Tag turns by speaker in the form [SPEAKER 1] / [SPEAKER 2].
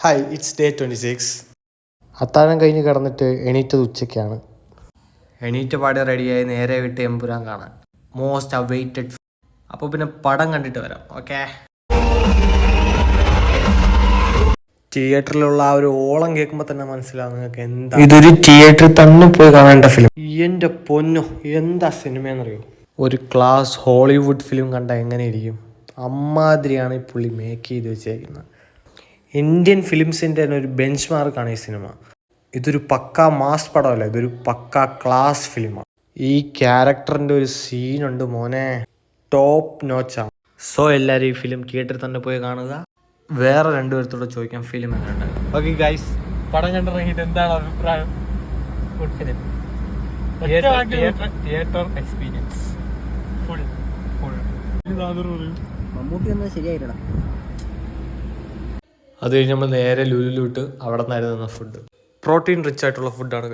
[SPEAKER 1] Hi, its day 26. അത്താഴം കഴിഞ്ഞ് കിടന്നിട്ട് എണീറ്റത് ഉച്ചയ്ക്കാണ്. എണീറ്റ പാടെ റെഡിയായി നേരെ വിട്ട് എമ്പുരാൻ കാണാൻ. Most awaited. അപ്പോൾ പിന്നെ പടം കണ്ടിട്ട് വരാം. ഓക്കെ. തിയേറ്ററിലുള്ള ആ ഒരു ഓളം കേൾക്കുമ്പോൾ തന്നെ മനസ്സിലാവും നിങ്ങൾക്ക് എന്താ ഇതൊരു തിയേറ്ററിൽ തന്നെ പോയി കാണേണ്ട ഫിലിം. എൻ്റെ പൊന്നോ, എന്താ സിനിമയെന്നറിയോ? ഒരു ക്ലാസ് ഹോളിവുഡ് ഫിലിം കണ്ട എങ്ങനെ ഇരിക്കും? അമ്മാതിരിയാണ് ഈ പുള്ളി മേക്ക് ചെയ്ത് വെച്ചേക്കുന്നത്. ഇന്ത്യൻ ഫിലിംസിൻ്റെ തന്നെ ഒരു ബെഞ്ച് മാർക്കാണ് ഈ സിനിമ. ഇതൊരു പക്കാ മാസ് പടമല്ല, ഇതൊരു പക്കാ ക്ലാസ് ഫിലിമാണ്. ഈ ക്യാരക്ടറിൻ്റെ ഒരു സീനുണ്ട് മോനെ, ടോപ്പ് നോച്ചാണ്. സോ എല്ലാവരും ഈ ഫിലിം തിയേറ്ററിൽ തന്നെ പോയി കാണുക. വേറെ രണ്ടുപേരത്തോടെ ചോദിക്കാം ഫിലിം എങ്ങനെയുണ്ട്. ഓക്കെ ഗൈസ്, പടം കണ്ടിറങ്ങിയിട്ട് എന്താണ് അഭിപ്രായം? Good film. Theatre experience full.
[SPEAKER 2] Mammootty ഒന്നും ശരിയായില്ല.
[SPEAKER 1] അത് കഴിഞ്ഞ് നമ്മൾ നേരെ ലുലുവിട്ട് അവിടെ നിന്നായിരുന്നു ഫുഡ്. പ്രോട്ടീൻ റിച്ച് ആയിട്ടുള്ള ഫുഡാണ്.